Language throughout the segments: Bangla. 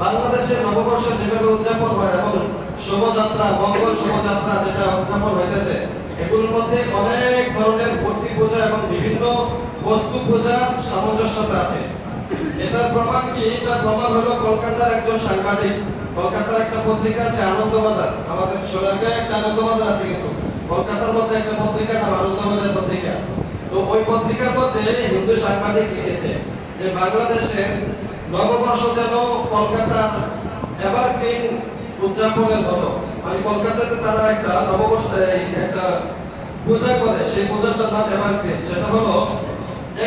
বাংলাদেশের নববর্ষ যেভাবে উদযাপন হয় এবং শোভাযাত্রা, মঙ্গল শোভাযাত্রা যেটা উদযাপন হইতেছে, এগুলোর মধ্যে অনেক ধরনের মূর্তি পূজা এবং বিভিন্ন বস্তু পূজার সামঞ্জস্যতা আছে। এটার প্রমাণ কি? এটার প্রমাণ হলো কলকাতার একজন সাংবাদিক, কলকাতার একটা পত্রিকা আছে আনন্দবাজার, আমাদের সোনারগাঁয়ে একটা আনন্দবাজার আছে, কিন্তু কলকাতার মধ্যে একটা পত্রিকা নাম আনন্দবাজার পত্রিকা। তো ওই পত্রিকার মধ্যে হিন্দু সাংবাদিক লিখেছে যে বাংলাদেশের নববর্ষ যেন কলকাতার এভারগ্রিন উদযাপনের মতো, মানে কলকাতাতে তারা একটা নববর্ষ একটা পূজা করে, সেই পূজাটার নাম এভারগ্রিন, সেটা হলো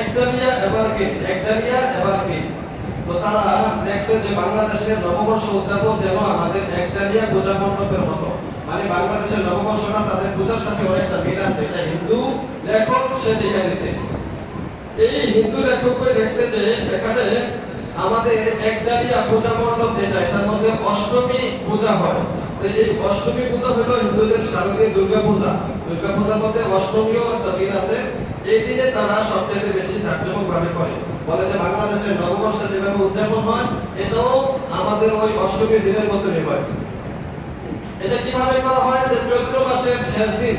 একডালিয়া এভারগ্রিন, একডালিয়া এভারগ্রিন। তো তারা দেখছে যে বাংলাদেশের নববর্ষ উদযাপন যেন আমাদের একডালিয়া পূজা মণ্ডপের মতো, মানে বাংলাদেশের নববর্ষটা তাদের পূজার সাথে অনেকটা মিল আছে। এটা হিন্দু লেখক সে লিখে দিছে। এই হিন্দু লেখক দেখছে যে এখানে আমাদের একডালিয়া পূজা মণ্ডপ যেটা, এটার মধ্যে অষ্টমী পূজা হয়। তো এই অষ্টমী পূজা হলো হিন্দুদের শারদীয় দুর্গা পূজা। দুর্গা পূজার মধ্যে অষ্টমীও একটা দিন আছে। এই দিনে তারা সবচেয়ে বেশি জাঁকজমক ভাবে করে, বলে যে বাংলাদেশের নববর্ষ যেভাবে উদযাপন হয় এটাও আমাদের ওই অষ্টমীর দিনের মতনই হয়। এটা কিভাবে করা হয়? যে চৈত্র মাসের শেষ দিন,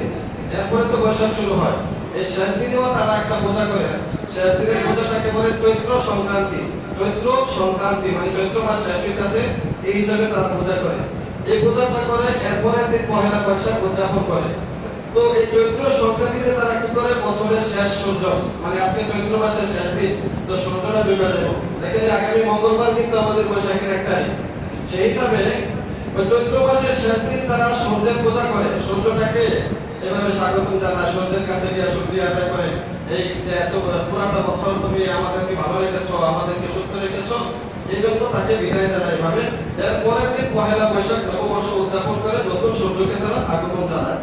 এরপরে তো বৈশাখ শুরু হয়, এই শেষ দিনেও তারা একটা পূজা করে। শেষ দিনের পূজাটাকে বলে চৈত্র সংক্রান্তি। চৈত্র সংক্রান্তি মানে চৈত্র মাস শেষ হইতেছে, এই হিসাবে তারা পূজা করে। এই পূজাটা করে এরপরের দিন পহেলা বৈশাখ উদযাপন করে। তো এই চৈত্র সংক্রান্তিতে তারা কি করে? বছরের শেষ সূর্য, মানে আজকে চৈত্র মাসের শেষ দিন, তো সূর্যটা ডুবে যাবে। দেখেন আগামী মঙ্গলবার কিন্তু আমাদের বৈশাখের 1 তারিখ। সেই হিসাবে ওই চৈত্র মাসের শেষ দিন তারা সূর্যের পূজা করে, সূর্যটাকে এভাবে স্বাগতম জানায়, সূর্যের কাছে গিয়ে শুকরিয়া আদায় করে, এই যে এত পুরাটা বছর তুমি আমাদেরকে ভালো রেখেছো, আমাদেরকে সুস্থ রেখেছো, এই জন্য তাকে বিদায় জানায়। এভাবে এর পরের দিন পহেলা বৈশাখ নববর্ষ উদযাপন করে নতুন সূর্যকে তারা আগমন জানায়,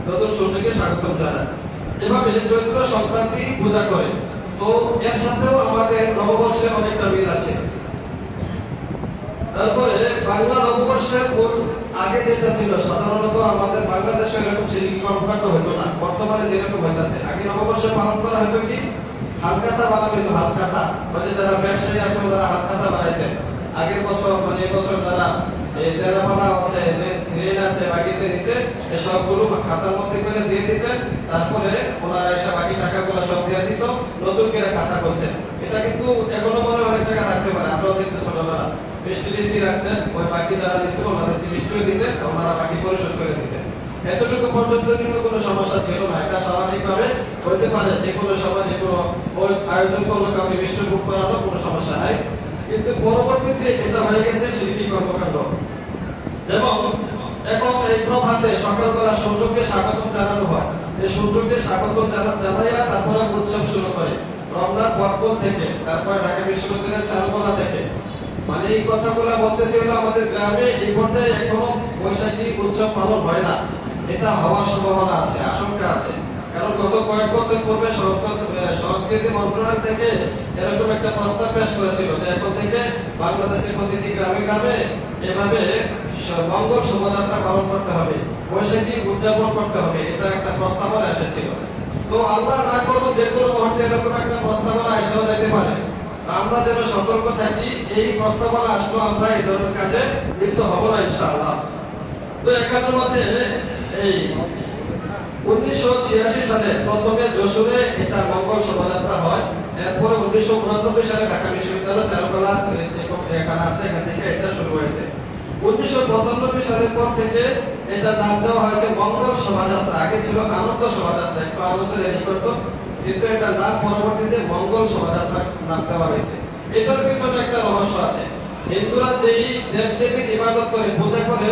নতুন সূর্যকে স্বাগতম জানায়। এভাবে চৈত্র সংক্রান্তি পূজা করে। তো এর সাথেও আমাদের নববর্ষের অনেকটা মিল আছে। তারপরে বাংলা নববর্ষের আগে যেটা ছিল, সাধারণত আমাদের বাংলাদেশে এরকম সিরিকি কর্মকাণ্ড হতো না, বর্তমানে যেরকম হইতাছে। আগে নববর্ষ পালন করা হতো কি, হালখাতা বানানো হতো, হালখাতা, মানে যারা ব্যবসায়ী আছে তারা হালখাতা বানাইতেন। আগের বছর মানে এই বছর যারা এই তেলাপালা আছে, ঋণ আছে, বাকিতে নিছে, এই সবগুলো খাতার মধ্যে করে দিয়ে দিতেন। তারপরে ওনারা এসে বাকি টাকাগুলো সব দিয়ে দিত, নতুন করে খাতা করতেন। এটা কিন্তু এখনো মনে অনেক জায়গা থাকতে পারে, আমরাও দেখছি ছোটবেলা মিষ্টি রাখতেন, ওই বাকি যারা নিছিল ওনাদেরকে মিষ্টিও দিতেন, ওনারা বাকি পরিশোধ করে দিতেন। এতটুকু পর্যন্ত কিন্তু কোনো সমস্যা ছিল না, এটা সামাজিকভাবে হইতে পারে, যে কোনো সময় যে কোনো আয়োজন করলো কাউকে মিষ্টি বুক করানো কোনো সমস্যা নাই। কিন্তু পরবর্তীতে এটা হয়ে গেছে শিরকি কর্মকাণ্ড। যেমন এখন এই প্রভাতে সকালবেলা সূর্যকে স্বাগতম জানানো হয়, এই সূর্যকে স্বাগতম জানাইয়া তারপরে উৎসব শুরু করে রমনার বটপল থেকে, তারপরে ঢাকা বিশ্ববিদ্যালয়ের চারুকলা থেকে। মানে এই কথাগুলো বলতেছি হলো আমাদের গ্রামে এই পর্যায়ে এখনো বৈশাখী উৎসব পালন হয় না। এটা হওয়ার সম্ভাবনা আছে, আশঙ্কা আছে। কারণ গত কয়েক বছর পূর্বে সংস্কৃতি মন্ত্রণালয় থেকে এরকম একটা প্রস্তাব পেশ করেছিল যে এখন থেকে বাংলাদেশের প্রতিটি গ্রামে গ্রামে এভাবে মঙ্গল শোভাযাত্রা পালন করতে হবে, বৈশাখী উদযাপন করতে হবে, এটা একটা প্রস্তাবনা এসেছিল। তো আল্লাহ না করুন যে কোনো মুহূর্তে এরকম একটা প্রস্তাবনা এসেও যেতে পারে। আমরা যেন সতর্ক থাকি, এই প্রস্তাবনা আসলো আমরা এই ধরনের কাজে লিপ্ত হব না ইনশাআল্লাহ। তো এখানের মধ্যে এই 1986 সালে প্রথমে যশোরে এটা মঙ্গল শোভাযাত্রা হয়। এরপরে 1989 সালে ঢাকা বিশ্ববিদ্যালয় চারুকলা এখানে আছে, এখান থেকে এটা শুরু হয়েছে। 1995 সালের পর থেকে এটা নাম দেওয়া হয়েছে মঙ্গল শোভাযাত্রা। আগে ছিল আনন্দ শোভাযাত্রা, একটু আনন্দ রেডি করতো, কিন্তু এটা নাম পরবর্তীতে মঙ্গল শোভাযাত্রা নাম দেওয়া হয়েছে। এটার পিছনে একটা রহস্য আছে। হিন্দুরা যেই দেবদেবীর ইবাদত করে, পূজা করে,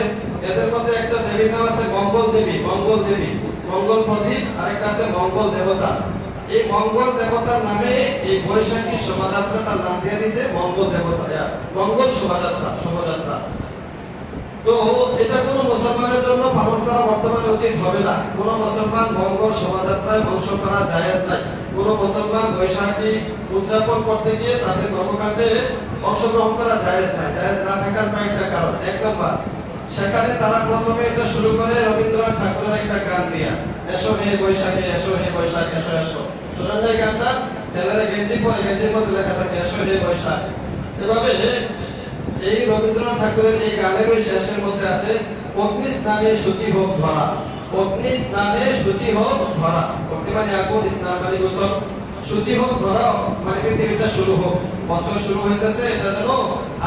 এদের মধ্যে একটা দেবীর নাম আছে মঙ্গল দেবী, মঙ্গল দেবী, মঙ্গল প্রদীপ, আরেকটা আছে মঙ্গল দেবতা। এই মঙ্গল দেবতার নামে এই বৈশাখী শোভাযাত্রাটার নাম দিয়ে দিয়েছে মঙ্গল দেবতা, মঙ্গল শোভাযাত্রা, শোভাযাত্রা। তো এটা কোনো মুসলমানের জন্য পালন করা বর্তমানে উচিত হবে না। কোনো মুসলমান মঙ্গল শোভাযাত্রায় অংশ করা জায়েজ নাই। কোনো মুসলমান বৈশাখী উদযাপন করতে গিয়ে তাদের কর্মকাণ্ডে অংশগ্রহণ করা জায়েজ নাই। জায়েজ না থাকার কয়েকটা কারণ। 1 নম্বর, সেখানে তারা প্রথমে এটা শুরু করে রবীন্দ্রনাথ ঠাকুরের একটা গান দিয়া, এসো হে বৈশাখে, এসো হে বৈশাখ, এসো এসো। শোনেন না এই গানটা? ছেলেরা গেঞ্জি পরে, গেঞ্জির মধ্যে লেখা থাকে এসো হে বৈশাখ। এভাবে এই রবীন্দ্রনাথ ঠাকুরের এই গানের ওই শেষের মধ্যে আছে অগ্নি স্নানে শুচি হোক ধরা, অগ্নি স্নানে শুচি হোক ধরা, অগ্নি মানে আগুন, স্নান মানে গোসল, শুচি হোক ধরা মানে পৃথিবীটা শুরু হোক, বছর শুরু হইতেছে, এটা যেন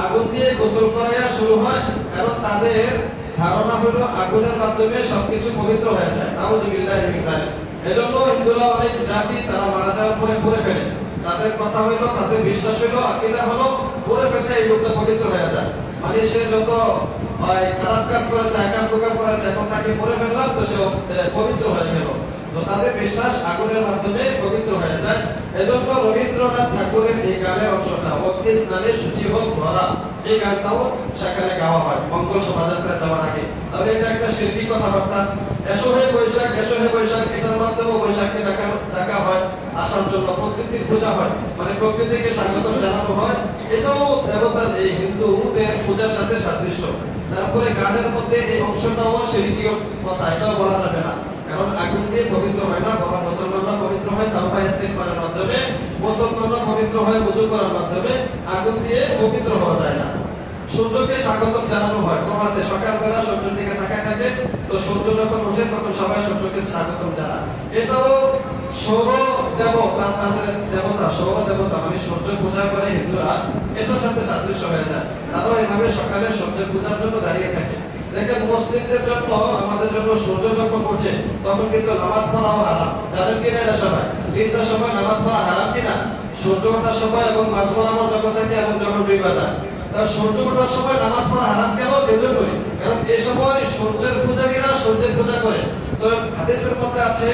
আগুন দিয়ে গোসল করাইয়া শুরু হয়, কারণ তাদের ধারণা হলো আগুনের মাধ্যমে সবকিছু পবিত্র হয়ে যায়। নাউজুবিল্লাহি মিন যালিক। এজন্য হিন্দুরা অনেক জাতি তারা মারা যাওয়ার পরে পড়ে ফেলে, তাদের কথা হইলো, তাদের বিশ্বাস হইলো, আকীদা হলো পড়ে ফেললে এই লোকটা পবিত্র হয়ে যায়। মানে সে যত খারাপ কাজ করেছে, একাম প্রকার করেছে, এখন তাকে পড়ে ফেললাম তো সে পবিত্র হয়ে গেল। তো তাদের বিশ্বাস আগুনের মাধ্যমে পবিত্র হয়ে যায়। এজন্য রবীন্দ্রনাথ ঠাকুরের এই গানের অংশটা অগ্নি স্নানে শুচি হোক ধরা, এই গানটাও সেখানে গাওয়া হয় মঙ্গল শোভাযাত্রা যাওয়ার আগে। তাহলে এটা একটা শিল্পী কথাবার্তা। এসো হে বৈশাখ, এসো হে বৈশাখ, এটার মাধ্যমে বৈশাখকে ডাকা হয়, আসার জন্য প্রকৃতির পূজা হয়, মানে প্রকৃতিকে স্বাগত জানানো হয়। এটাও দেবতা এই হিন্দুদের পূজার সাথে সাদৃশ্য। তারপরে গানের মধ্যে এই অংশটাও শিল্পীয় কথা, এটাও বলা যাবে না, কারণ আগুন দিয়ে পবিত্র হয় না, বড় মুসলমানরা পবিত্র হয় তাওবা ইস্তিগফারের মাধ্যমে, মুসলমানরা পবিত্র হয় ওযু করার মাধ্যমে, আগুন দিয়ে পবিত্র হওয়া যায় না। সূর্যকে স্বাগতম জানানো হয় প্রভাতে, সকালবেলা সূর্যের দিকে তাকায় থাকে, তো সূর্য যখন ওঠে তখন সবাই সূর্যকে স্বাগতম জানায়। এটাও সৌর দেবতা, তাদের দেবতা সৌর দেবতা, মানে সূর্য পূজা করে হিন্দুরা, এটার সাথে সাদৃশ্য হয়ে যায়। তারাও এভাবে সকালে সূর্যের পূজার জন্য দাঁড়িয়ে থাকে। দেখেন মুসলিমদের জন্য, আমাদের জন্য সূর্য যখন ওঠে তখন কিন্তু নামাজ পড়াও হারাম, জানেন কিনা এটা সবাই? তিনটার সময় নামাজ পড়া হারাম কিনা? সূর্য ওঠার সময় এবং মাঝ বরাবর যখন থাকে এবং যখন ডুবে যায়। তার সূর্য ওঠার সময় নামাজ পড়া হারাম কেন? এজন্যই, কারণ এই সময় সূর্যের পূজারীরা সূর্যের পূজা করে। তো হাদিসের মধ্যে আছে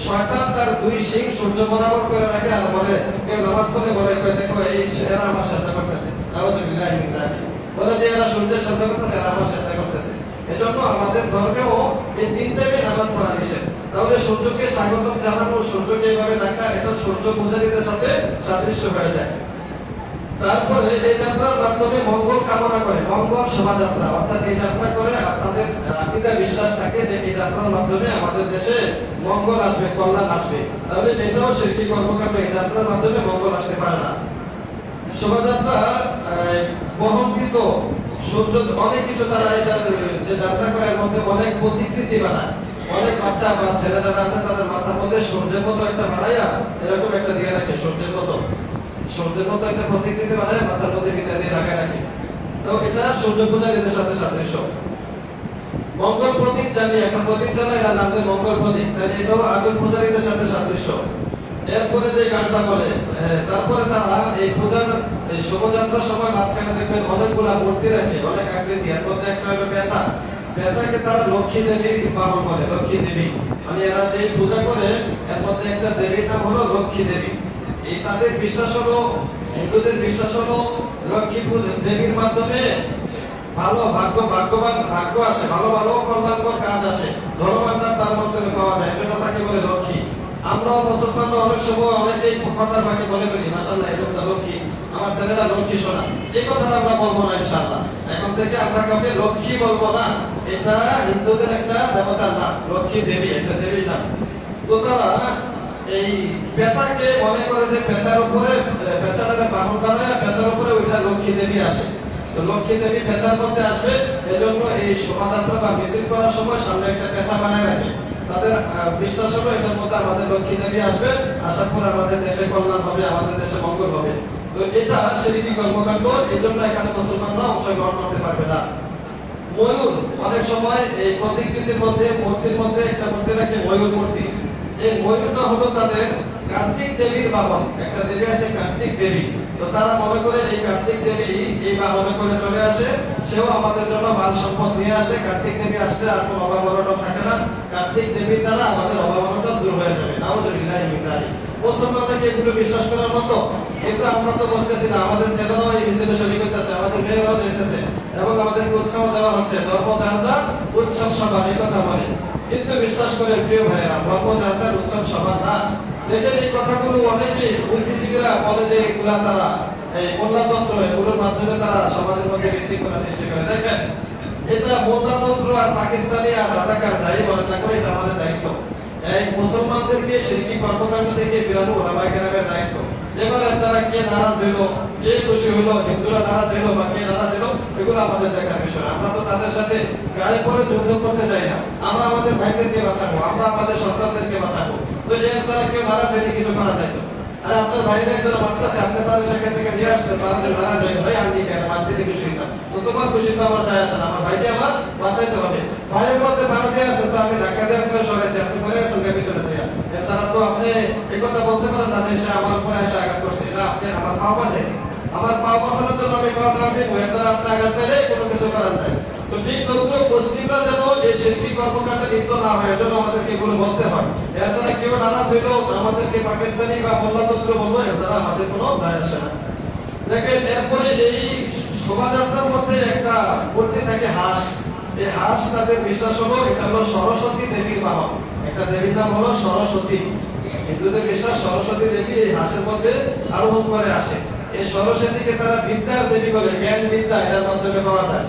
শয়তান তার দুই শিং সূর্য বরাবর করে রাখে আর বলে, কেউ নামাজ পড়লে বলে, দেখো এই এরা আমার সাথে করতেছে, নাউজুবিল্লাহি মিন যালিক, বলে যে এরা সূর্যের সাথে করতেছে, এরা আমার সাথে করতেছে। এজন্য আমাদের ধর্মেও এই তিন টাইমে নামাজ পড়া নিষেধ। তাহলে সূর্যকে স্বাগতম জানানো, সূর্যকে এইভাবে ডাকা, এটা সূর্য পূজারীদের সাথে সাদৃশ্য হয়ে যায়। তারপরে এই যাত্রার মাধ্যমে মঙ্গল কামনা করে, মঙ্গল শোভাযাত্রা, অর্থাৎ এই যাত্রা করে তাদের আকীদা বিশ্বাস থাকে যে এই যাত্রার মাধ্যমে আমাদের দেশে মঙ্গল আসবে, কল্যাণ আসবে। তাহলে এটাও শিল্পী কর্মকাণ্ড, এই যাত্রার মাধ্যমে মঙ্গল আসতে পারে না। শোভাযাত্রা বহনকৃত সূর্য অনেক কিছু, তারা এটা যে যাত্রা করে এর মধ্যে অনেক প্রতিকৃতি বানায়, অনেক বাচ্চা বা ছেলে যারা আছে তাদের মাথার মধ্যে সূর্যের মতো একটা বানাইয়া এরকম একটা দিয়ে রাখে, সূর্যের মতো একটা প্রতিকৃতি বানায় মাথার মধ্যে ফিতা দিয়ে লাগায় রাখে। তো এটা সূর্য পূজারীদের সাথে সাদৃশ্য। মঙ্গল প্রতীক জানি, এখন প্রতীক জানা, এর নাম দিয়ে মঙ্গল প্রতীক, তাহলে এটাও আগুন পূজারীদের সাথে সাদৃশ্য। এরপরে যে গানটা বলে, তারপরে তারা এই পূজার এই শোভাযাত্রার সময় মাঝখানে দেখবেন অনেকগুলা মূর্তি রাখে, অনেক আকৃতি, এর মধ্যে একটা হলো পেঁচা। পেঁচাকে তারা লক্ষ্মী দেবী বাহন করে, লক্ষ্মী দেবী, মানে এরা যে পূজা করে এর মধ্যে একটা দেবীর নাম হলো লক্ষ্মী দেবী। এই তাদের বিশ্বাস হলো, হিন্দুদের বিশ্বাস হলো লক্ষ্মী দেবীর মাধ্যমে ভালো ভাগ্যবান ভাগ্য আসে, ভালো ভালো কল্যাণকর কাজ আসে, ধনভাণ্ডার তার মাধ্যমে পাওয়া যায়, এটা তাকে বলে লক্ষ্মী। আমরাও মুসলমানরা অনেক সময় অনেকেই কথার ভাগে বলে ফেলি, মাশাআল্লাহ এই লোকটা লক্ষ্মী, আমার ছেলেরা লক্ষ্মী সোনা, এই কথাটা আমরা বলবো না ইনশাআল্লাহ। এখন থেকে আমরা কাউকে লক্ষ্মী বলবো না, এটা হিন্দুদের একটা দেবতার নাম, লক্ষ্মী দেবী, একটা দেবীর নাম। তো তারা এই পেঁচাকে মনে করে যে পেঁচার উপরে, পেঁচাটাকে বাহন বানায়, পেঁচার উপরে ওইটা লক্ষ্মী দেবী আসে। তো লক্ষ্মী দেবী পেঁচার মধ্যে আসবে, এজন্য এই শোভাযাত্রা বা মিছিল করার সময় সামনে একটা পেঁচা বানায় রাখে। তাদের বিশ্বাস হলো এটার মধ্যে আমাদের লক্ষ্মী দেবী আসবে, আসার পরে আমাদের দেশে কল্যাণ হবে, আমাদের দেশে মঙ্গল হবে। তো এটা শিল্পী কর্মকাণ্ড, এই জন্য এখানে মুসলমানরা অংশগ্রহণ করতে পারবে না। ময়ূর, অনেক সময় এই প্রতিকৃতির মধ্যে, মূর্তির মধ্যে একটা মূর্তি রাখে ময়ূর মূর্তি। এই ময়ূরটা হলো তাদের কার্তিক দেবীর বাহন, একটা দেবী আছে কার্তিক দেবী। তো তারা মনে করে এই কার্তিক দেবী এই বাহনে করে চলে আসে, সেও আমাদের জন্য মাল সম্পদ নিয়ে আসে। কার্তিক দেবী আসলে আর কোনো অভাব অনটন থাকে না, কার্তিক দেবীর দ্বারা আমাদের অভাব অনটন দূর হয়ে যাবে। নাউজুবিল্লাহি মিন যালিক। মুসলমানরা কি এগুলো বিশ্বাস করার মতো? কিন্তু আমরা তো বুঝতেছি না, আমাদের ছেলেরাও এই মিছিলে শরীক হইতেছে, আমাদের মেয়েরাও যেতেছে এবং আমাদেরকে উৎসাহ দেওয়া হচ্ছে, ধর্মযাত্রা উৎসব সভা, এই কথা বলে। কিন্তু বিশ্বাস করে প্রিয় ভাইয়েরা, ধর্মযাত্রার উৎসব সভা না। দেখেন এই কথাগুলো অনেকেই বুদ্ধিজীবীরা বলে যে এগুলা তারা এই মোল্লাতন্ত্র, এগুলোর মাধ্যমে তারা সমাজের মধ্যে বিশৃঙ্খলা সৃষ্টি করে। দেখেন এটা মোল্লাতন্ত্র আর পাকিস্তানি আর রাজাকার যাই বলেন না করে, এটা আমাদের দায়িত্ব। এই মুসলমানদেরকে শিরকি কর্মকাণ্ড থেকে ফিরানো ওলামায়ে কেরামের দায়িত্ব। এবার তারা কে নারাজ হইলো, কে খুশি হইলো, হিন্দুরা নারাজ হইলো বা কে নারাজ হইলো, এগুলো আমাদের দেখার বিষয়। আমরা তো তাদের সাথে গাড়ি করে যুদ্ধ করতে যাই না। আমরা আমাদের ভাইদেরকে বাঁচাবো, আমরা আমাদের সন্তানদেরকে বাঁচাবো। তো এর দ্বারা কেউ নারাজ হইলে কিছু করার নাই তো। আরে আপনার বাইরে একজন মারতেছে, আপনি তাদের সেখান থেকে নিয়ে আসবেন, তারা নারাজ হয়ে ভাই আমি কেন মারতে থেকে খুশি হইতাম, তো তোমার খুশি তো আমার যায় আসে না, আমার ভাইকে আমার বাঁচাইতে হবে। ভাইয়ের মধ্যে ভাড়া দিয়ে আছে, তো আমি ধাক্কা দিয়ে আপনার সরাইছি, আপনি করে আছেন পিছনে ফিরিয়া, এর দ্বারা তো আপনি এই কথা বলতে পারেন না যে সে আমার উপরে এসে আঘাত করছে। না, আপনি আমার পাও বাঁচাইছি, আমার পাও বাঁচানোর জন্য আমি পাও টান দিব, এর দ্বারা আপনি আঘাত পেলে কোনো কিছু করার নাই। তো ঠিক তদ্রুপ মুসলিমরা যেন এই শিরকি কর্মকাণ্ডে লিপ্ত না হয়, এজন্য আমাদেরকে এগুলো বলতে হয়। এর দ্বারা কেউ নারাজ হইলো আমাদেরকে পাকিস্তানি বা মোল্লাতন্ত্র বলবো, এর দ্বারা আমাদের কোনো যায় আসে না। দেখেন, এরপরে এই শোভাযাত্রার মধ্যে একটা মূর্তি থাকে হাঁস। এই হাঁস তাদের বিশ্বাস হলো এটা হলো সরস্বতী দেবীর বাহন। একটা দেবীর নাম হলো সরস্বতী। হিন্দুদের বিশ্বাস সরস্বতী দেবী এই হাঁসের মধ্যে আরোহণ করে আসে। এই সরস্বতীকে তারা বিদ্যার দেবী বলে, জ্ঞান বিদ্যা এর মাধ্যমে পাওয়া যায়।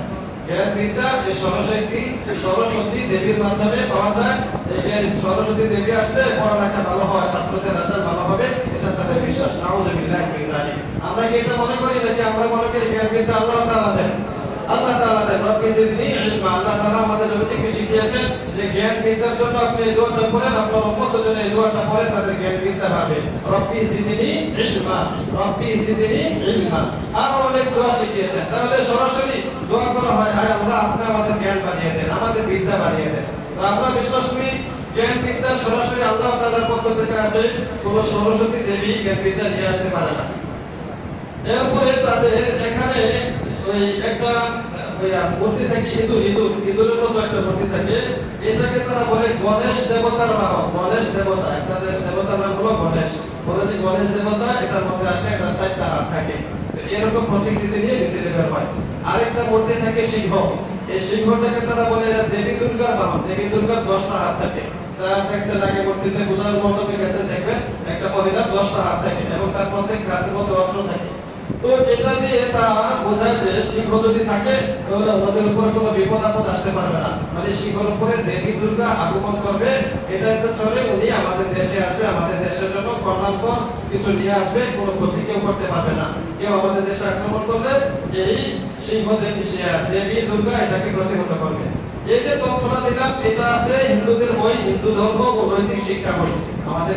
জ্ঞান বিদ্যা এই সরস্বতী দেবীর মাধ্যমে পাওয়া যায়। এই সরস্বতী দেবী আসলে পড়ালেখা ভালো হয়, ছাত্রদের রেজাল্ট ভালো হবে, এটা তাদের বিশ্বাস। নাউজুবিল্লাহ মিন যালিক। আমরা কি এটা মনে করি নাকি আমরা মনে করি জ্ঞান বিদ্যা আল্লাহ তাআলা দেন? আল্লাহ তাআলা দেন। রব্বি জিদনি ইলমা। আল্লাহ তাআলা আমাদের নবীকে শিখিয়েছেন যে জ্ঞান বিদ্যার জন্য আপনি এই দোয়াটা পড়েন, আপনার উম্মতের জন্য এই দোয়াটা পড়ে তাদের জ্ঞান বিদ্যা পাবে। রব্বি জিদনি ইলমা, রব্বি জিদনি ইলমা। আর অনেক দোয়া শিখিয়েছেন। তাহলে সরাসরি দোয়া করা হয়, হায় আল্লাহ আপনি আমাদের জ্ঞান বাড়িয়ে দেন, আমাদের বিদ্যা বাড়িয়ে দেন। তো আমরা বিশ্বাস করি জ্ঞান বিদ্যা সরাসরি আল্লাহ তাআলার পক্ষ থেকে আসে, কোনো সরস্বতী দেবী জ্ঞান বিদ্যা নিয়ে আসতে পারে না। এরপরে তাদের এখানে ওই একটা মূর্তি থাকে, ইঁদুরের মতো একটা মূর্তি থাকে। এটাকে তারা বলে গণেশ দেবতার বাহন। গণেশ দেবতা, একটা দেবতার নাম হলো গণেশ। বলে যে গণেশ দেবতা এটার মধ্যে আসে, এটার 4টা হাত থাকে। এরকম প্রতিকৃতি নিয়ে মিছিলে বের হয়। আরেকটা মূর্তি থাকে সিংহ। এই সিংহটাকে তারা বলে এটা দেবী দুর্গার বাহন। দেবী দুর্গার 10টা হাত থাকে। তারা দেখছেন আগে মূর্তিতে পূজার মণ্ডপে গেছে, দেখবেন একটা মহিলার 10টা হাত থাকে এবং তার প্রত্যেক হাতের মধ্যে অস্ত্র থাকে। তো এটা দিয়ে তারা বোঝায় যে সিংহ যদি থাকে তাহলে আমাদের উপরে কোনো বিপদ আপদ আসতে পারবে না। মানে সিংহের উপরে দেবী দুর্গা আগমন করবে, এটাতে চলে উনি আমাদের দেশে আসবে, আমাদের দেশের জন্য কল্যাণকর কিছু নিয়ে আসবে, কোনো ক্ষতি কেউ করতে পারবে না। কেউ আমাদের দেশে আক্রমণ করলে এই সিংহ দেবী দুর্গা এটাকে প্রতিহত করবে। এই যে তথ্যটা দিলাম, এটা আছে হিন্দুদের বই, হিন্দু ধর্ম ও নৈতিক শিক্ষা বই। আমাদের